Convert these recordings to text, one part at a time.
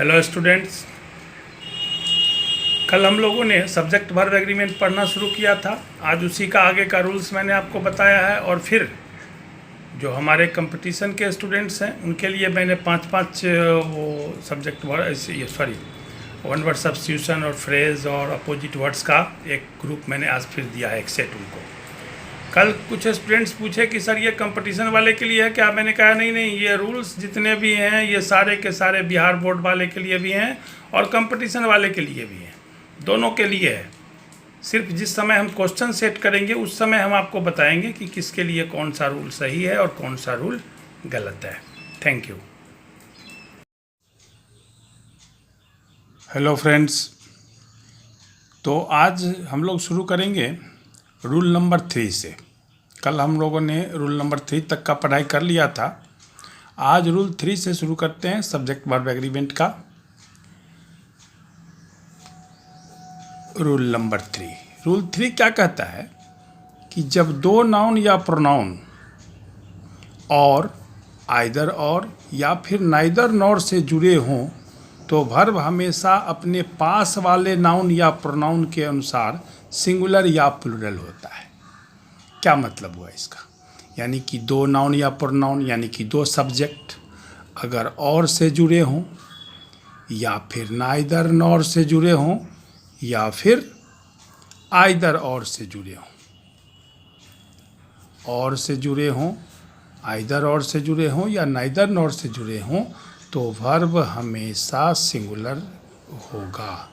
Hello students, कल हम लोगों ने सब्जेक्ट वर्ब एग्रीमेंट पढ़ना शुरू किया था। आज उसी का आगे का रूल्स मैंने आपको बताया है और फिर जो हमारे कंपटीशन के स्टूडेंट्स हैं उनके लिए मैंने पांच वो subject word one word substitution और फ्रेज और अपोजिट वर्ड्स का एक ग्रुप मैंने आज फिर दिया है, एक सेट उनको। कल कुछ स्टूडेंट्स पूछे कि सर ये कंपटीशन वाले के लिए है क्या? मैंने कहा नहीं, ये रूल्स जितने भी हैं ये सारे के सारे बिहार बोर्ड वाले के लिए भी हैं और कंपटीशन वाले के लिए भी हैं, दोनों के लिए है। सिर्फ जिस समय हम क्वेश्चन सेट करेंगे उस समय हम आपको बताएंगे कि किसके लिए कौन सा रूल सही है और कौन सा रूल गलत है। Thank you. हेलो फ्रेंड्स, तो आज हम लोग शुरू करेंगे रूल नंबर 3 से। कल हम लोगों ने रूल नंबर 3 तक का पढ़ाई कर लिया था। आज रूल 3 से शुरू करते हैं सब्जेक्ट वर्ब एग्रीमेंट का। Rule number 3। रूल 3 क्या कहता है कि जब दो नाउन या प्रोनाउन और आइदर और या फिर नाइदर नॉर से जुड़े हों तो वर्ब हमेशा अपने पास वाले नाउन या प्रोनाउन के अनुसार सिंगुलर या प्लूरल होता है। क्या मतलब हुआ इसका? यानी कि दो नाउन या प्रोनाउन यानी कि दो सब्जेक्ट अगर और से जुड़े हों या फिर नाइदर नॉर से जुड़े हों या फिर आइदर और से जुड़े हों, और से जुड़े हों, आइदर और से जुड़े हों या नाइदर नॉर से जुड़े हों तो वर्ब हमेशा सिंगुलर होगा।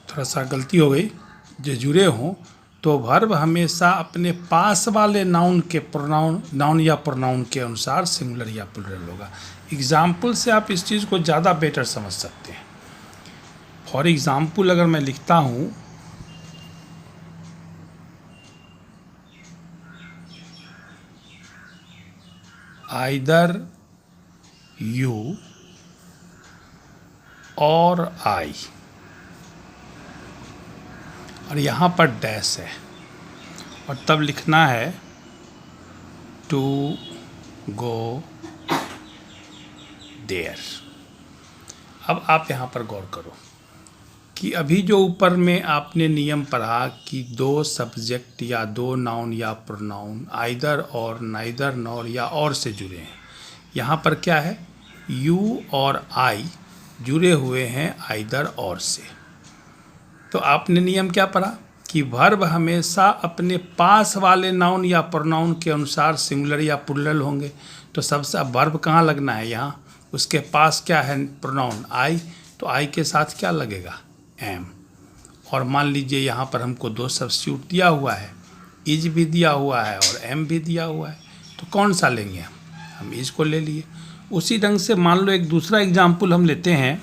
थोड़ा सा गलती हो गई। जो जुड़े हों तो वर्ब हमेशा अपने पास वाले नाउन या प्रोनाउन के अनुसार सिंगुलर या प्लूरल होगा। एग्जाम्पल से आप इस चीज़ को ज़्यादा बेटर समझ सकते हैं। फॉर एग्जाम्पल अगर मैं लिखता हूँ आइदर यू और आई और यहाँ पर डैश है और तब लिखना है टू गो देयर। अब आप यहाँ पर गौर करो कि अभी जो ऊपर में आपने नियम पढ़ा कि दो सब्जेक्ट या दो नाउन या प्रोनाउन आइदर और नाइदर नॉर या और से जुड़े हैं, यहाँ पर क्या है? यू और आई जुड़े हुए हैं आइदर और से। तो आपने नियम क्या पढ़ा कि वर्ब हमेशा अपने पास वाले नाउन या प्रोनाउन के अनुसार सिंगुलर या प्लूरल होंगे। तो सबसे अब वर्ब कहाँ लगना है? यहाँ उसके पास क्या है? प्रोनाउन आई। तो आई के साथ क्या लगेगा? एम। और मान लीजिए यहाँ पर हमको दो सब्स्टिट्यूट दिया हुआ है, इज भी दिया हुआ है और एम भी दिया हुआ है। तो कौन सा लेंगे हम इज को ले लिए। उसी ढंग से मान लो एक दूसरा एग्जाम्पल हम लेते हैं।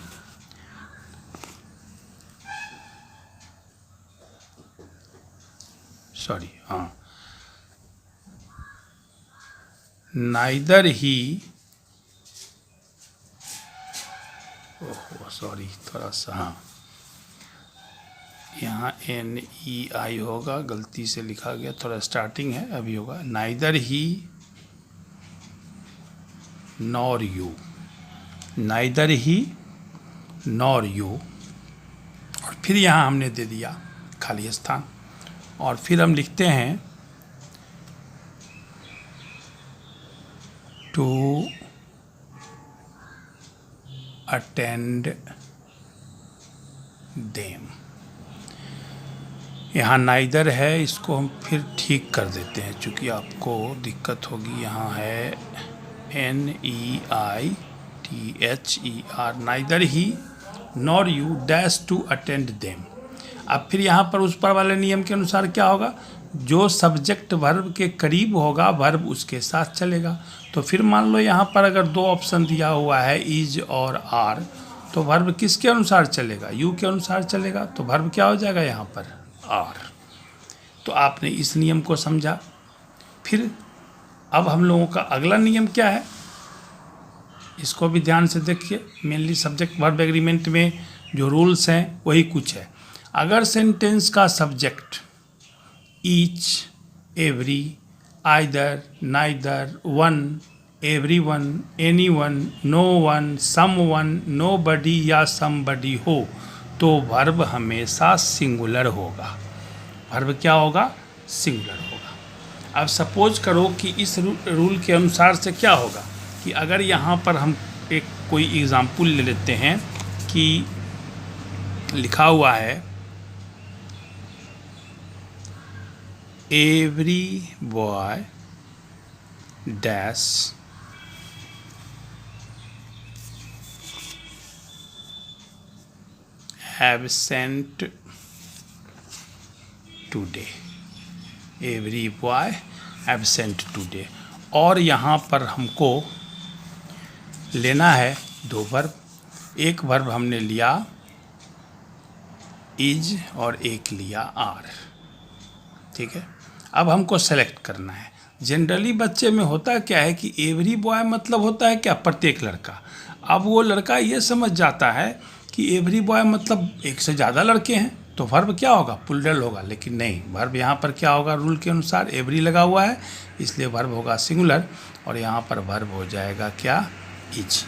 नाइदर ही थोड़ा सा यहाँ NEI होगा, गलती से लिखा गया, थोड़ा स्टार्टिंग है, अभी होगा नाइदर ही नॉर यू, नाइदर ही नॉर यू। और फिर यहाँ हमने दे दिया खाली स्थान और फिर हम लिखते हैं टू अटेंड देम। यहाँ नाइदर है, इसको हम फिर ठीक कर देते हैं चूँकि आपको दिक्कत होगी। यहाँ है NEITHER, नाइदर ही nor you dash to attend them. अब फिर यहाँ पर उस पर वाले नियम के अनुसार क्या होगा? जो सब्जेक्ट वर्ब के करीब होगा वर्ब उसके साथ चलेगा। तो फिर मान लो यहाँ पर अगर दो ऑप्शन दिया हुआ है इज और आर, तो वर्ब किसके अनुसार चलेगा? यू के अनुसार चलेगा। तो वर्ब क्या हो जाएगा यहाँ पर? आर। तो आपने इस नियम को समझा। फिर अब हम लोगों का अगला नियम क्या है, इसको भी ध्यान से देखिए। मेनली सब्जेक्ट वर्ब एग्रीमेंट में जो रूल्स हैं वही कुछ है। अगर सेंटेंस का subject each, every, either, neither, one everyone, anyone, no one, someone, nobody या समबडी हो तो वर्ब हमेशा सिंगुलर होगा। वर्ब क्या होगा? सिंगुलर होगा। अब सपोज करो कि इस रूल के अनुसार से क्या होगा कि अगर यहाँ पर हम एक कोई एग्जाम्पल ले लेते हैं कि लिखा हुआ है every boy dash absent today, every boy absent today. और यहाँ पर हमको लेना है दो वर्ब। एक वर्ब हमने लिया इज और एक लिया आर, ठीक है। अब हमको सेलेक्ट करना है। जनरली बच्चे में होता क्या है कि एवरी बॉय मतलब होता है क्या? प्रत्येक लड़का। अब वो लड़का ये समझ जाता है कि एवरी बॉय मतलब एक से ज़्यादा लड़के हैं, तो वर्ब क्या होगा? प्लूरल होगा। लेकिन नहीं, वर्ब यहाँ पर क्या होगा? रूल के अनुसार एवरी लगा हुआ है, इसलिए वर्ब होगा सिंगुलर, और यहाँ पर वर्ब हो जाएगा क्या? इच।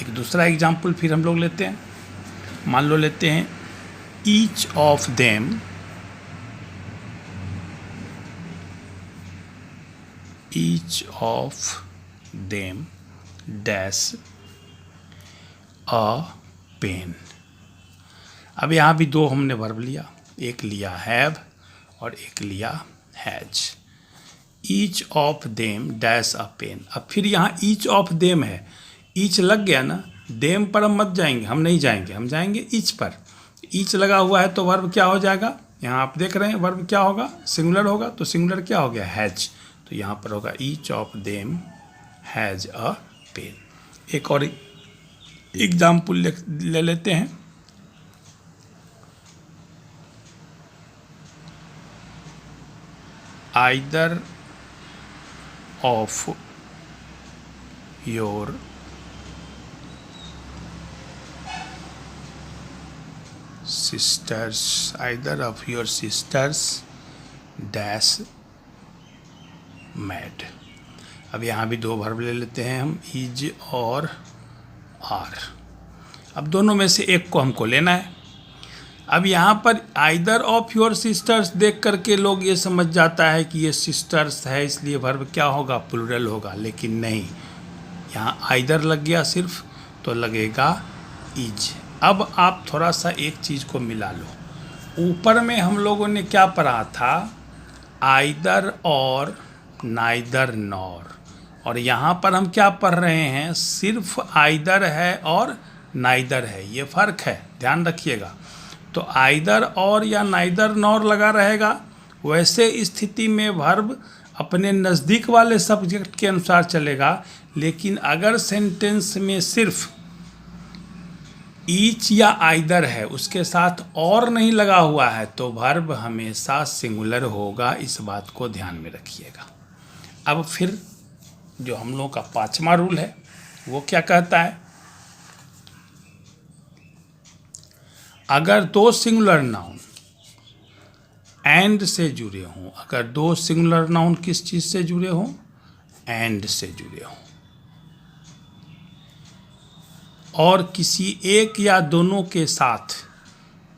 एक दूसरा एग्जाम्पल फिर हम लोग लेते हैं। मान लो लेते हैं each of them dash a pen. अब यहाँ भी दो हमने वर्ब लिया, एक लिया हैव और एक लिया has. Each of them dash a pen. अब फिर यहाँ ईच ऑफ देम है, ईच लग गया ना, देम पर हम मत जाएंगे, हम नहीं जाएंगे, हम जाएंगे ईच पर। ईच लगा हुआ है तो वर्ब क्या हो जाएगा? यहाँ आप देख रहे हैं वर्ब क्या होगा? सिंगुलर होगा। तो सिंगुलर क्या हो गया? हैज। तो यहाँ पर होगा each of them has a pen. एक और एग्जाम्पल ले लेते हैं। either of your sisters dash mad। अब यहाँ भी दो वर्ब ले लेते हैं हम, इज और आर। अब दोनों में से एक को हमको लेना है। अब यहाँ पर आइदर ऑफ योर सिस्टर्स देख करके लोग ये समझ जाता है कि ये सिस्टर्स है, इसलिए वर्ब क्या होगा? प्लूरल होगा। लेकिन नहीं, यहाँ आइदर लग गया सिर्फ, तो लगेगा इज। अब आप थोड़ा सा एक चीज़ को मिला लो। ऊपर में हम लोगों ने क्या पढ़ा था? आइदर और, नाइदर नॉर। और यहाँ पर हम क्या पढ़ रहे हैं? सिर्फ आइदर है और नाइदर है, ये फ़र्क है, ध्यान रखिएगा। तो आइदर और या नाइदर नॉर लगा रहेगा। वैसे स्थिति में वर्ब अपने नज़दीक वाले सब्जेक्ट के अनुसार चलेगा। लेकिन अगर सेंटेंस में सिर्फ ईच या आइदर है, उसके साथ और नहीं लगा हुआ है, तो वर्ब हमेशा सिंगुलर होगा। इस बात को ध्यान में रखिएगा। अब फिर जो हम लोगों का पांचवा रूल है वो क्या कहता है? अगर दो सिंगुलर नाउन एंड से जुड़े हों, अगर दो सिंगुलर नाउन किस चीज़ से जुड़े हों? एंड से जुड़े हों, और किसी एक या दोनों के साथ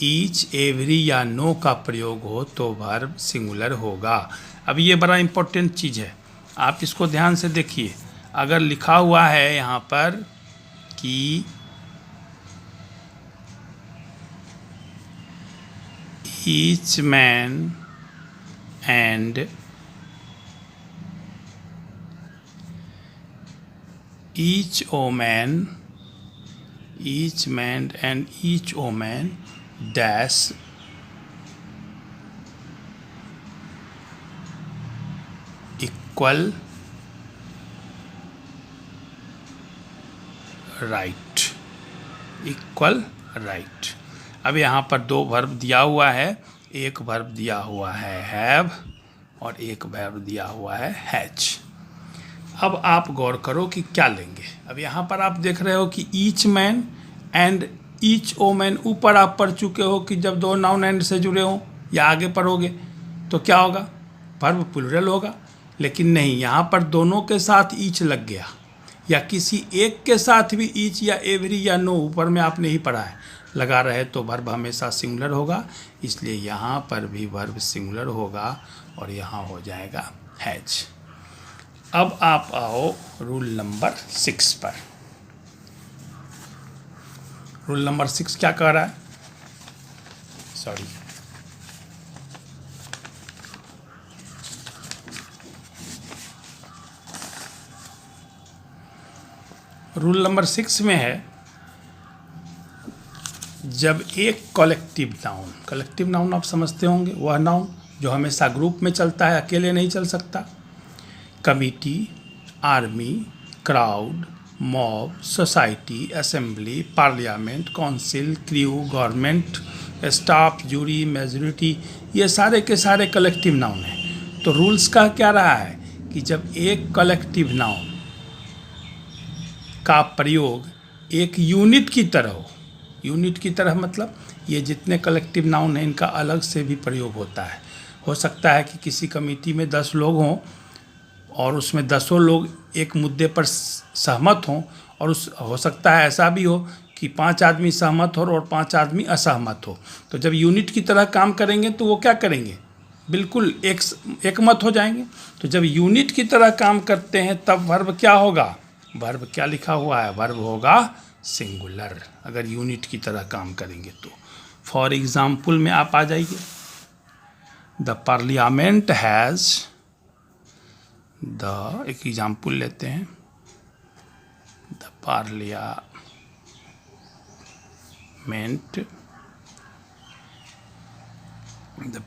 ईच, एवरी या नो का प्रयोग हो तो वर्ब सिंगुलर होगा। अब ये बड़ा इंपॉर्टेंट चीज़ है, आप इसको ध्यान से देखिए। अगर लिखा हुआ है यहाँ पर कि each man and each woman dash equal right। अब यहाँ पर दो वर्ब दिया हुआ है, एक वर्ब दिया हुआ है हैव और एक वर्ब दिया हुआ है हैज। अब आप गौर करो कि क्या लेंगे। अब यहाँ पर आप देख रहे हो कि each man and each woman, ऊपर आप पढ़ चुके हो कि जब दो नाउन एंड से जुड़े हों या आगे पढ़ोगे तो क्या होगा? वर्ब प्लूरल होगा। लेकिन नहीं, यहाँ पर दोनों के साथ ईच लग गया, या किसी एक के साथ भी ईच या एवरी या नो, ऊपर में आपने ही पढ़ा है, लगा रहे तो वर्ब हमेशा सिंगुलर होगा, इसलिए यहाँ पर भी वर्ब सिंगुलर होगा और यहाँ हो जाएगा हैज। अब आप आओ रूल नंबर 6 पर। रूल नंबर 6 क्या कह रहा है? सॉरी, रूल नंबर 6 में है, जब एक कलेक्टिव नाउन आप समझते होंगे, वह नाउन जो हमेशा ग्रुप में चलता है, अकेले नहीं चल सकता। Committee, army, crowd, mob, society, assembly, parliament, council, crew, government, staff, jury, majority, ये सारे के सारे कलेक्टिव नाउन हैं। तो रूल्स का क्या रहा है कि जब एक कलेक्टिव नाउन का प्रयोग एक यूनिट की तरह हो, यूनिट की तरह मतलब ये जितने कलेक्टिव नाउन हैं इनका अलग से भी प्रयोग होता है। हो सकता है कि किसी कमेटी में 10 लोग हों और उसमें 10 लोग एक मुद्दे पर सहमत हों, और हो सकता है ऐसा भी हो कि 5 आदमी सहमत हो और 5 आदमी असहमत हो। तो जब यूनिट की तरह काम करेंगे तो वो क्या करेंगे, बिल्कुल एक मत हो जाएंगे। तो जब यूनिट की तरह काम करते हैं तब वर्ब क्या होगा? वर्ब क्या लिखा हुआ है? वर्ब होगा सिंगुलर, अगर यूनिट की तरह काम करेंगे तो। फॉर एग्जाम्पल में आप आ जाइए, द पार्लियामेंट हैज़, एक एग्जाम्पल लेते हैं, the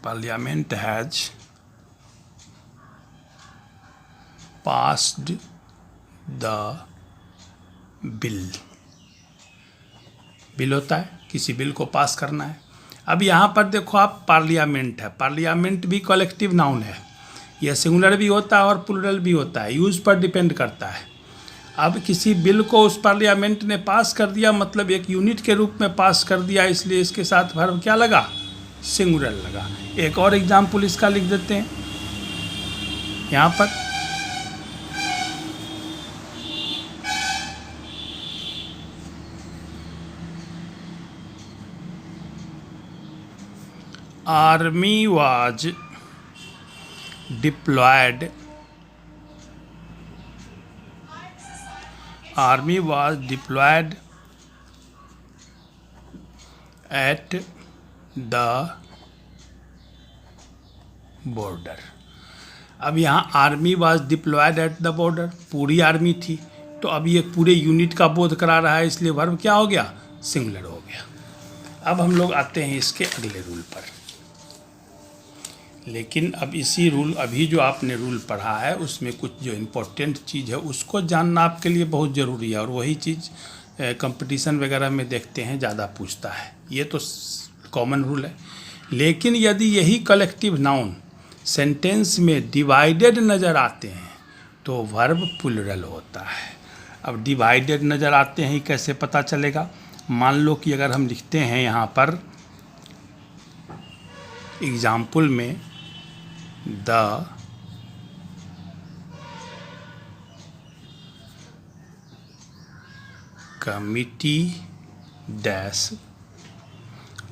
parliament has passed the bill होता है, किसी बिल को पास करना है। अब यहाँ पर देखो आप, पार्लियामेंट है, पार्लियामेंट भी कलेक्टिव नाउन है, यह सिंगुलर भी होता है और प्लूरल भी होता है, यूज पर डिपेंड करता है। अब किसी बिल को उस पार्लियामेंट ने पास कर दिया, मतलब एक यूनिट के रूप में पास कर दिया, इसलिए इसके साथ वर्ब क्या लगा? सिंगुलर लगा। एक और एग्जाम्पल इसका लिख देते हैं यहाँ पर, army was deployed at the border। अब यहाँ army was deployed at the border, पूरी आर्मी थी, तो अब ये पूरे यूनिट का बोध करा रहा है, इसलिए वर्ब क्या हो गया? सिंगुलर हो गया। अब हम लोग आते हैं इसके अगले रूल पर, लेकिन अब इसी रूल, अभी जो आपने रूल पढ़ा है उसमें कुछ जो इम्पोर्टेंट चीज़ है उसको जानना आपके लिए बहुत ज़रूरी है, और वही चीज़ कंपटीशन वगैरह में देखते हैं ज़्यादा पूछता है। ये तो कॉमन रूल है, लेकिन यदि यही कलेक्टिव नाउन सेंटेंस में डिवाइडेड नज़र आते हैं तो वर्ब प्लूरल होता है। अब डिवाइडेड नज़र आते हैं, कैसे पता चलेगा? मान लो कि अगर हम लिखते हैं यहाँ पर एग्जाम्पल में, the committee dash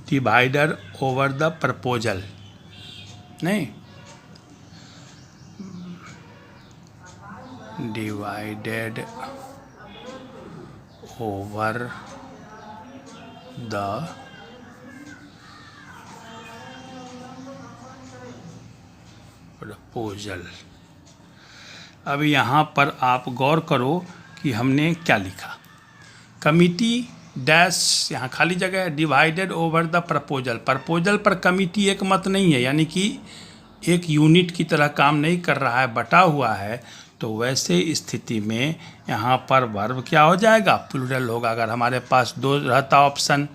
divider over the proposal, नहीं, डिवाइडेड ओवर द प्रपोजल। अब यहाँ पर आप गौर करो कि हमने क्या लिखा, कमिटी डैश, यहाँ खाली जगह है, divided over the proposal. Proposal पर कमिटी एक मत नहीं है, यानी कि एक यूनिट की तरह काम नहीं कर रहा है, बटा हुआ है। तो वैसे स्थिति में यहाँ पर वर्ब क्या हो जाएगा? प्लूरल होगा। अगर हमारे पास 2 रहता ऑप्शन,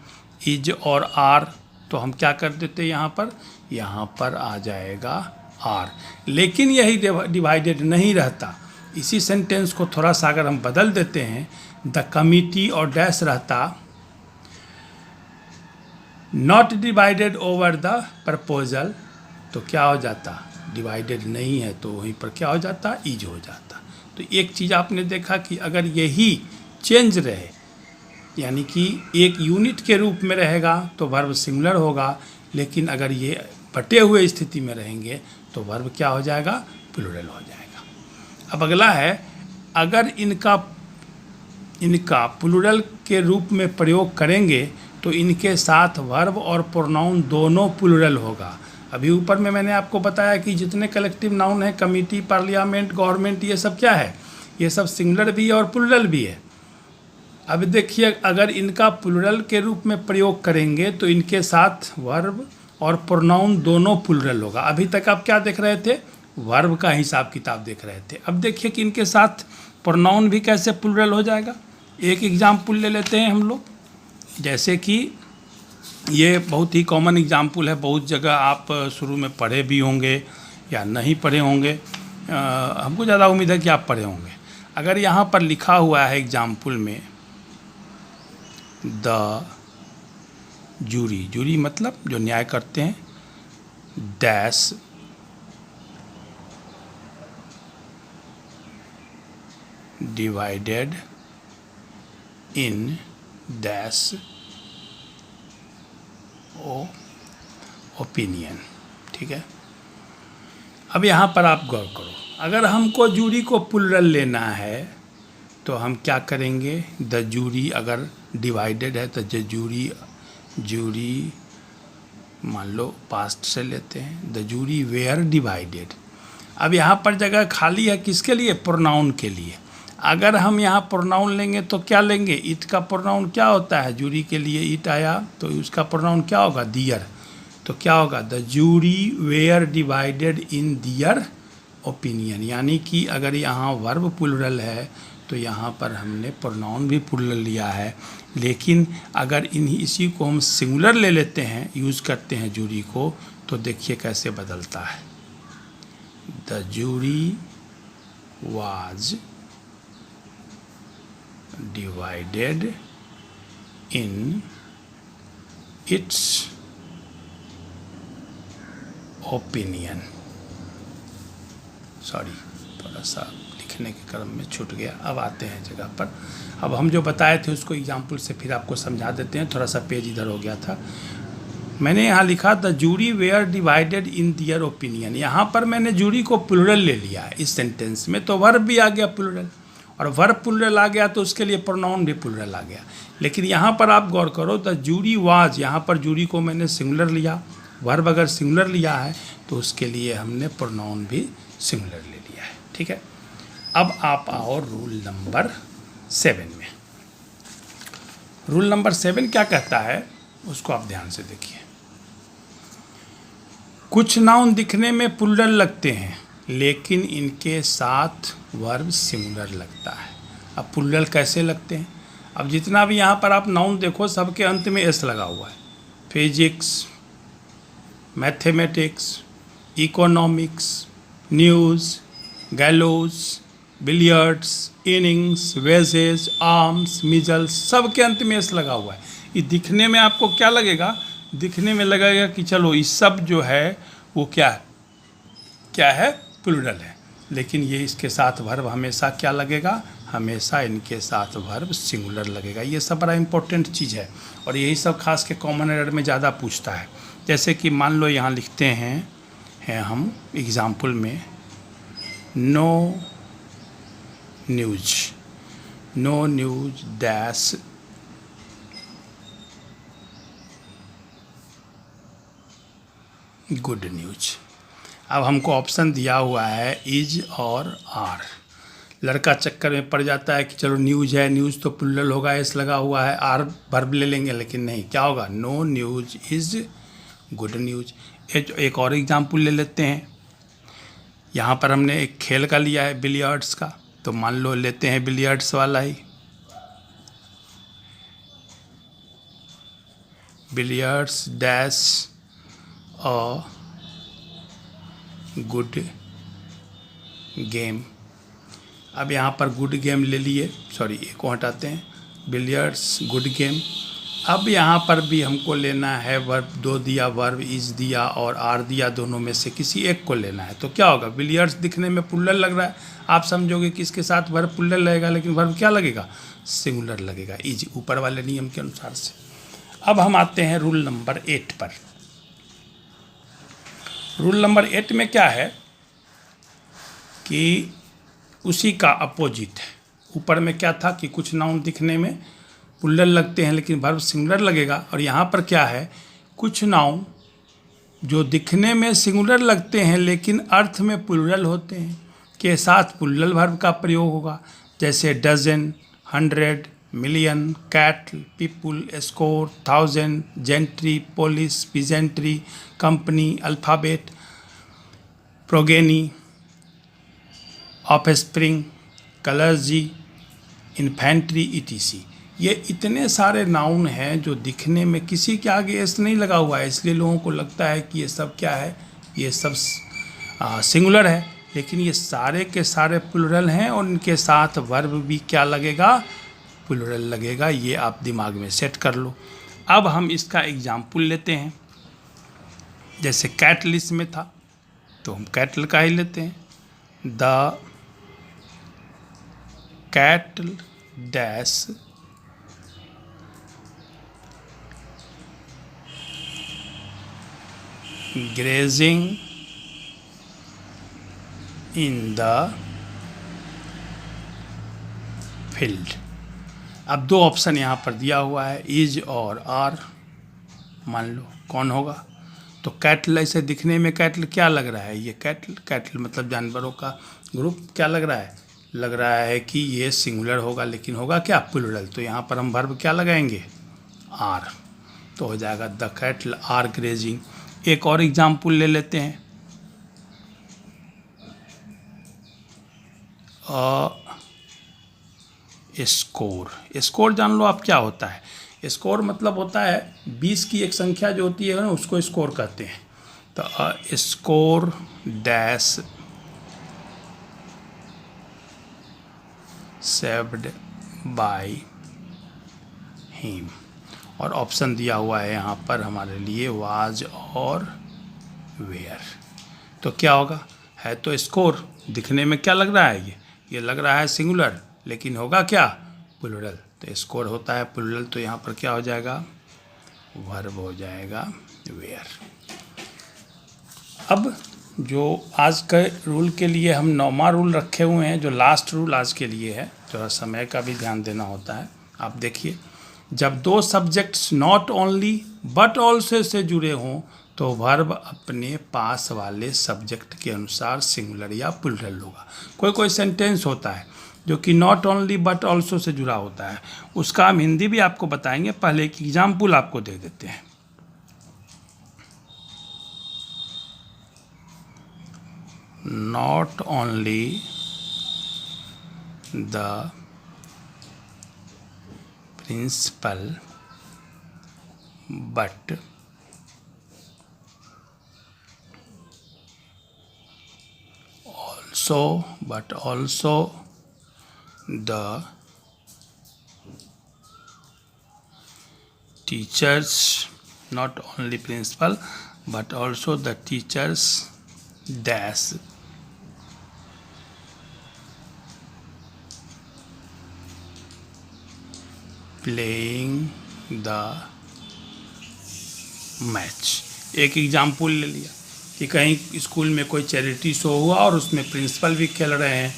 इज और आर, तो हम क्या कर देते यहाँ पर आ जाएगा आर। लेकिन यही डिवाइडेड नहीं रहता, इसी सेंटेंस को थोड़ा सा अगर हम बदल देते हैं, द कमिटी और डैश रहता not divided over the proposal, तो क्या हो जाता? डिवाइडेड नहीं है तो वहीं पर क्या हो जाता? इज हो जाता। तो एक चीज़ आपने देखा कि अगर यही चेंज रहे, यानी कि एक यूनिट के रूप में रहेगा तो वर्ब सिंगुलर होगा, लेकिन अगर ये बटे हुए स्थिति में रहेंगे तो वर्ब क्या हो जाएगा, प्लूरल हो जाएगा। अब अगला है, अगर इनका प्लूरल के रूप में प्रयोग करेंगे तो इनके साथ वर्ब और प्रोनाउन दोनों प्लूरल होगा। अभी ऊपर में मैंने आपको बताया कि जितने कलेक्टिव नाउन है, कमिटी, पार्लियामेंट, गवर्नमेंट, ये सब क्या है, ये सब सिंगुलर भी है और प्लूरल भी है। अब देखिए, अगर इनका प्लूरल के रूप में प्रयोग करेंगे तो इनके साथ वर्ब और प्रोनाउन दोनों प्लूरल होगा। अभी तक आप क्या देख रहे थे, वर्ब का हिसाब किताब देख रहे थे। अब देखिए कि इनके साथ प्रोनाउन भी कैसे प्लूरल हो जाएगा। एक एग्जाम्पल ले लेते हैं हम लोग, जैसे कि ये बहुत ही कॉमन एग्जाम्पल है, बहुत जगह आप शुरू में पढ़े भी होंगे या नहीं पढ़े होंगे, हमको ज़्यादा उम्मीद है कि आप पढ़े होंगे। अगर यहाँ पर लिखा हुआ है एग्जाम्पल में द जूरी, जूरी मतलब जो न्याय करते हैं, dash divided in dash opinion, ठीक है। अब यहाँ पर आप गौर करो, अगर हमको जूरी को प्लूरल लेना है तो हम क्या करेंगे, द जूरी अगर डिवाइडेड है तो द जूरी, जूरी मान लो पास्ट से लेते हैं, द जूरी वेयर डिवाइडेड। अब यहाँ पर जगह खाली है किसके लिए, प्रोनाउन के लिए। अगर हम यहाँ प्रोनाउन लेंगे तो क्या लेंगे, इट का प्रोनाउन क्या होता है, जूरी के लिए इट आया तो उसका प्रोनाउन क्या होगा, दियर। तो क्या होगा, the jury were divided in their opinion. यानी कि अगर यहाँ वर्ब प्लूरल है तो यहाँ पर हमने प्रोनाउन भी प्लूरल लिया है, लेकिन अगर इसी को हम सिंगुलर ले लेते हैं, यूज़ करते हैं जूरी को, तो देखिए कैसे बदलता है। The jury was divided in its opinion। Sorry, थोड़ा सा लिखने के क्रम में छूट गया, अब आते हैं जगह पर। अब हम जो बताए थे उसको एग्जाम्पल से फिर आपको समझा देते हैं, थोड़ा सा पेज इधर हो गया था। मैंने यहाँ लिखा the jury were divided in their opinion. यहाँ पर मैंने जूरी को प्लूरल ले लिया है इस सेंटेंस में, तो वर्ब भी आ गया प्लूरल, और वर्ब प्लूरल आ गया तो उसके लिए प्रोनाउन भी प्लूरल आ गया। लेकिन यहाँ पर आप गौर करो, द जूरी वाज, यहाँ पर जूरी को मैंने सिंगुलर लिया, वर्ब अगर सिंगुलर लिया है तो उसके लिए हमने प्रोनाउन भी सिंगुलर ले लिया है, ठीक है। अब आप आओ रूल नंबर 7 में। रूल नंबर 7 क्या कहता है उसको आप ध्यान से देखिए। कुछ नाउन दिखने में प्लूरल लगते हैं लेकिन इनके साथ वर्ब सिंगुलर लगता है। अब प्लूरल कैसे लगते हैं, अब जितना भी यहाँ पर आप नाउन देखो सबके अंत में एस लगा हुआ है। Physics, mathematics, economics, news, गैलोज, billiards, innings, wages, arms, measles, सब के अंत में एस लगा हुआ है। ये दिखने में आपको क्या लगेगा, दिखने में लगेगा कि चलो ये सब जो है वो क्या है, प्लूरल है, लेकिन ये इसके साथ वर्ब हमेशा क्या लगेगा, हमेशा इनके साथ वर्ब सिंगुलर लगेगा। ये सब बड़ा इंपॉर्टेंट चीज़ है और यही सब खास के कॉमन एरर में ज़्यादा पूछता है। जैसे कि मान लो यहाँ लिखते हैं हम एग्जाम्पल में no news dash good news. अब हमको ऑप्शन दिया हुआ है इज और आर। लड़का चक्कर में पड़ जाता है कि चलो न्यूज़ है, न्यूज़ तो प्लूरल होगा, एस लगा हुआ है, आर वर्ब ले लेंगे, लेकिन नहीं, क्या होगा, no news is good news. एक और एग्जाम्पल ले लेते हैं। यहाँ पर हमने एक खेल का लिया है बिलियर्ड्स का, तो मान लो लेते हैं बिलियर्ड्स वाला ही, billiards dash a good game. अब यहाँ पर गुड गेम ले लिए, सॉरी एक को हटाते हैं, बिलियर्ड्स गुड गेम, अब यहाँ पर भी हमको लेना है वर्ब, दो दिया, वर्ब इज दिया और आर दिया, दोनों में से किसी एक को लेना है। तो क्या होगा, बिलियर्ड्स दिखने में प्लूरल लग रहा है, आप समझोगे कि इसके साथ वर्ब प्लूरल लगेगा, लेकिन वर्ब क्या लगेगा, सिंगुलर लगेगा, इज, ऊपर वाले नियम के अनुसार से। अब हम आते हैं रूल नंबर 8 पर। रूल नंबर 8 में क्या है कि उसी का अपोजिट है। ऊपर में क्या था कि कुछ नाउन दिखने में प्लूरल लगते हैं लेकिन वर्ब सिंगुलर लगेगा, और यहाँ पर क्या है, कुछ नाउन जो दिखने में सिंगुलर लगते हैं लेकिन अर्थ में प्लूरल होते हैं, के साथ प्लूरल वर्ब का प्रयोग होगा, जैसे dozen, 100, million, cat, people, score, 1000, gentry, police, peasantry, company, alphabet, progeny, offspring, clergy, infantry, etc. ये इतने सारे नाउन हैं जो दिखने में किसी के आगे एस नहीं लगा हुआ है, इसलिए लोगों को लगता है कि ये सब क्या है, ये सब सिंगुलर है, लेकिन ये सारे के सारे प्लूरल हैं और इनके साथ वर्ब भी क्या लगेगा, प्लूरल लगेगा। ये आप दिमाग में सेट कर लो। अब हम इसका एग्जाम्पल लेते हैं, जैसे कैटल इसमें था तो हम कैटल का ही लेते हैं। The cattle dash grazing in the field। अब दो ऑप्शन यहाँ पर दिया हुआ है, इज और आर, मान लो कौन होगा। तो कैटल ऐसे दिखने में कैटल क्या लग रहा है, ये कैटल, कैटल मतलब जानवरों का ग्रुप, क्या लग रहा है, लग रहा है कि ये सिंगुलर होगा, लेकिन होगा क्या, प्लूरल। तो यहाँ पर हम वर्ब क्या लगाएंगे, आर, तो हो जाएगा द कैटल आर ग्रेजिंग। एक और एग्जाम्पल ले लेते हैं, स्कोर। स्कोर जान लो आप क्या होता है। स्कोर मतलब होता है 20 की एक संख्या जो होती है ना, उसको स्कोर कहते हैं। तो score dash saved by him, और ऑप्शन दिया हुआ है यहाँ पर हमारे लिए वाज और वेयर। तो क्या होगा, है तो स्कोर, दिखने में क्या लग रहा है, ये लग रहा है सिंगुलर, लेकिन होगा क्या, प्लूरल। तो स्कोर होता है प्लूरल, तो यहाँ पर क्या हो जाएगा, वर्ब हो जाएगा वेयर। अब जो आज के रूल के लिए हम 9वां रूल रखे हुए हैं, जो लास्ट रूल आज के लिए है, थोड़ा समय का भी ध्यान देना होता है। आप देखिए, जब दो subjects not only but also say जुड़े हों तो वर्ब अपने पास वाले सब्जेक्ट के अनुसार सिंगुलर या प्लूरल होगा। कोई कोई सेंटेंस होता है जो कि not only but also say जुड़ा होता है, उसका हम हिंदी भी आपको बताएंगे, पहले एक एग्जाम्पल आपको दे देते हैं। Not only the principal but also the teachers, not only principal but also the teachers dash playing the match. एक एग्जाम्पल ले लिया कि कहीं स्कूल में कोई चैरिटी शो हुआ और उसमें प्रिंसिपल भी खेल रहे हैं।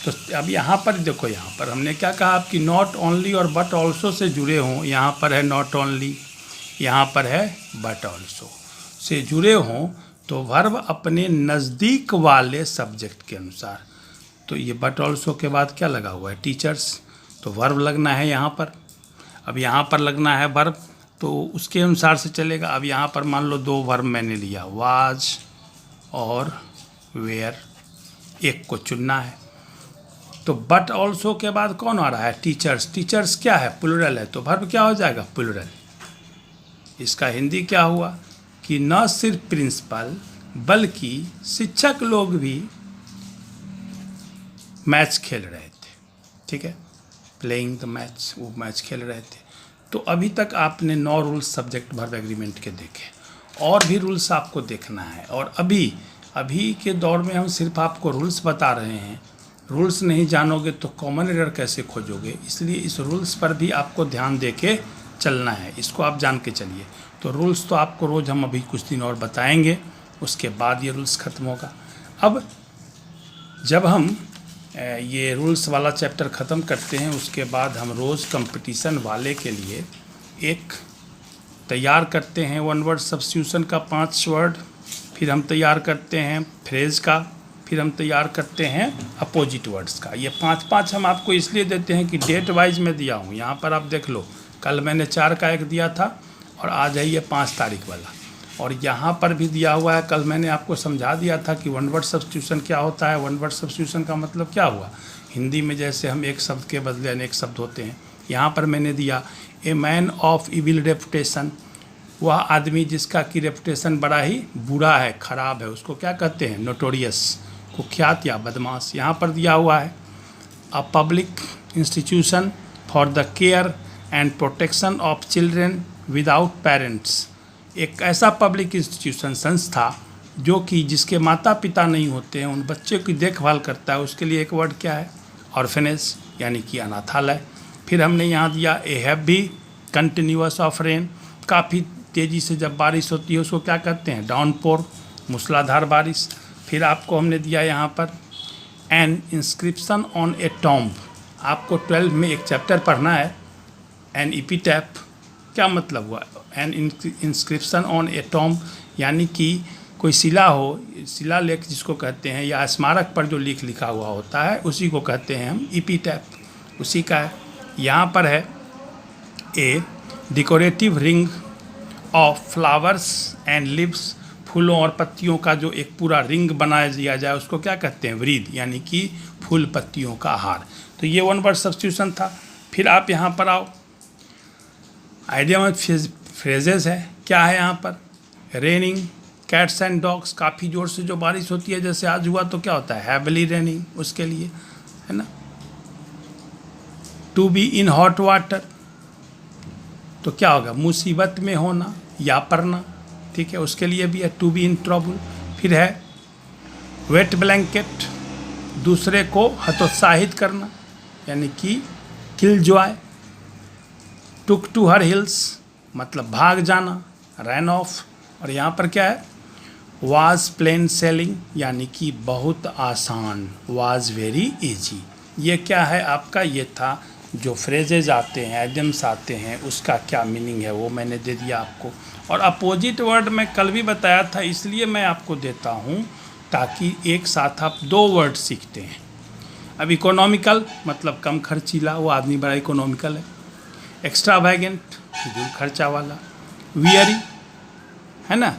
तो अब यहाँ पर देखो, यहाँ पर हमने क्या कहा कि नॉट ओनली और बट ऑल्सो से जुड़े हों, यहाँ पर है नॉट ओनली, यहाँ पर है बट ऑल्सो से जुड़े हों, तो वर्ब अपने नज़दीक वाले सब्जेक्ट के अनुसार। तो ये बट ऑल्सो के बाद क्या लगा हुआ है, टीचर्स, तो वर्ब लगना है यहाँ पर। अब यहाँ पर लगना है वर्ब, तो उसके अनुसार से चलेगा। अब यहाँ पर मान लो दो वर्ब मैंने लिया, वाज और वेयर, एक को चुनना है। तो बट ऑल्सो के बाद कौन आ रहा है, टीचर्स। टीचर्स क्या है, प्लूरल है, तो वर्ब क्या हो जाएगा, प्लूरल। इसका हिंदी क्या हुआ कि न सिर्फ प्रिंसिपल बल्कि शिक्षक लोग भी मैच खेल रहे थे। ठीक है, प्लेइंग द मैच, वो मैच खेल रहे थे। तो अभी तक आपने 9 रूल्स सब्जेक्ट वर्ब एग्रीमेंट के देखे, और भी रूल्स आपको देखना है। और अभी के दौर में हम सिर्फ आपको रूल्स बता रहे हैं। रूल्स नहीं जानोगे तो कॉमन एरर कैसे खोजोगे, इसलिए इस रूल्स पर भी आपको ध्यान दे के चलना है, इसको आप जान के चलिए। तो रूल्स तो आपको रोज़ हम अभी कुछ दिन और बताएंगे, उसके बाद ये रूल्स ख़त्म होगा। अब जब हम ये रूल्स वाला चैप्टर ख़त्म करते हैं, उसके बाद हम रोज़ कंपटीशन वाले के लिए एक तैयार करते हैं 1 वर्ड सब्स्टिट्यूशन का 5 वर्ड, फिर हम तैयार करते हैं फ्रेज का, फिर हम तैयार करते हैं अपोजिट वर्ड्स का। ये 5-5 हम आपको इसलिए देते हैं कि डेट वाइज में दिया हूँ। यहाँ पर आप देख लो, कल मैंने 4 का एक दिया था और आज है ये 5 तारीख वाला। और यहाँ पर भी दिया हुआ है, कल मैंने आपको समझा दिया था कि 1 वर्ड सब्स्टिट्यूशन क्या होता है। 1 वर्ड सब्स्टिट्यूशन का मतलब क्या हुआ, हिंदी में जैसे हम एक शब्द के बदले अनेक शब्द होते हैं, यहाँ पर मैंने दिया a man of evil reputation, वह आदमी जिसका की रेपुटेशन बड़ा ही बुरा है, ख़राब है, उसको क्या कहते हैं, नोटोरियस, कुख्यात या बदमाश। यहाँ पर दिया हुआ है a public institution for the care and protection of children without parents, एक ऐसा पब्लिक इंस्टीट्यूशन, संस्था, जो कि जिसके माता पिता नहीं होते हैं, उन बच्चों की देखभाल करता है। उसके लिए एक वर्ड क्या है, ऑर्फेनेज, यानी कि अनाथालय। फिर हमने यहाँ दिया a heavy continuous of rain, काफ़ी तेज़ी से जब बारिश होती है उसको क्या कहते हैं, डाउनपोर, मूसलाधार बारिश। फिर आपको हमने दिया यहाँ पर N inscription on A tomb, आपको 12 में एक चैप्टर पढ़ना है, एन इपीटैप, क्या मतलब हुआ, N inscription on A tomb, यानी कि कोई शिला हो, शिलालेख जिसको कहते हैं, या स्मारक पर जो लिखा हुआ होता है उसी को कहते हैं हम इपीटैप, उसी का है। यहाँ पर है a decorative ring of flowers and leaves, फूलों और पत्तियों का जो एक पूरा रिंग बनाया दिया जाए उसको क्या कहते हैं, व्रीद, यानी कि फूल पत्तियों का हार। तो ये 1 वर्ड सब्स्टिट्यूशन था। फिर आप यहाँ पर आओ, आइडिया में फ्रेजेस है, क्या है यहाँ पर, रेनिंग कैट्स एंड डॉग्स, काफ़ी ज़ोर से जो बारिश होती है, जैसे आज हुआ तो क्या होता है, हैवली रेनिंग, उसके लिए है ना। To be in hot water, तो क्या होगा, मुसीबत में होना या पड़ना, ठीक है, उसके लिए भी है टू बी इन ट्रबल। फिर है वेट ब्लैंकेट, दूसरे को हतोत्साहित करना, यानी कि killjoy. Took to her heels, मतलब भाग जाना, रैन ऑफ। और यहाँ पर क्या है, वाज प्लेन सेलिंग, यानी कि बहुत आसान, वाज वेरी इजी। ये क्या है आपका, ये था जो फ्रेजेज आते हैं, एडियम्स आते हैं, उसका क्या मीनिंग है वो मैंने दे दिया आपको। और अपोजिट वर्ड मैं कल भी बताया था, इसलिए मैं आपको देता हूँ ताकि एक साथ आप 2 वर्ड सीखते हैं। अब इकोनॉमिकल मतलब कम खर्चीला, वो आदमी बड़ा इकोनॉमिकल है। एक्स्ट्रावैगेंट, फिजूल खर्चा वाला। वियरी है ना,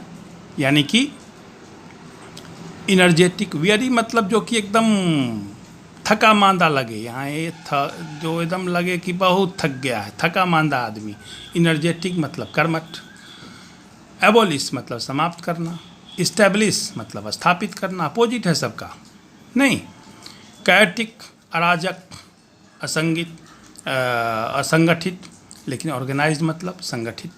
यानी कि इनर्जेटिक। वियरी मतलब जो कि एकदम थका मांदा लगे, यहाँ ये जो एकदम लगे कि बहुत थक गया है, थका मांदा आदमी। इनर्जेटिक मतलब कर्मठ। एबोलिश मतलब समाप्त करना। इस्टेब्लिश मतलब स्थापित करना, अपोजिट है सबका, नहीं। कैटिक अराजक, असंगठित, लेकिन ऑर्गेनाइज्ड मतलब संगठित।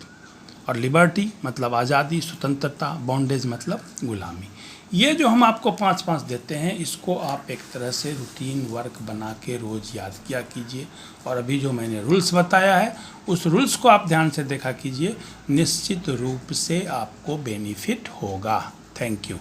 और लिबर्टी मतलब आज़ादी, स्वतंत्रता। बॉन्डेज मतलब गुलामी। ये जो हम आपको 5-5 देते हैं, इसको आप एक तरह से रूटीन वर्क बना के रोज़ याद किया कीजिए। और अभी जो मैंने रूल्स बताया है उस रूल्स को आप ध्यान से देखा कीजिए, निश्चित रूप से आपको बेनिफिट होगा। Thank you.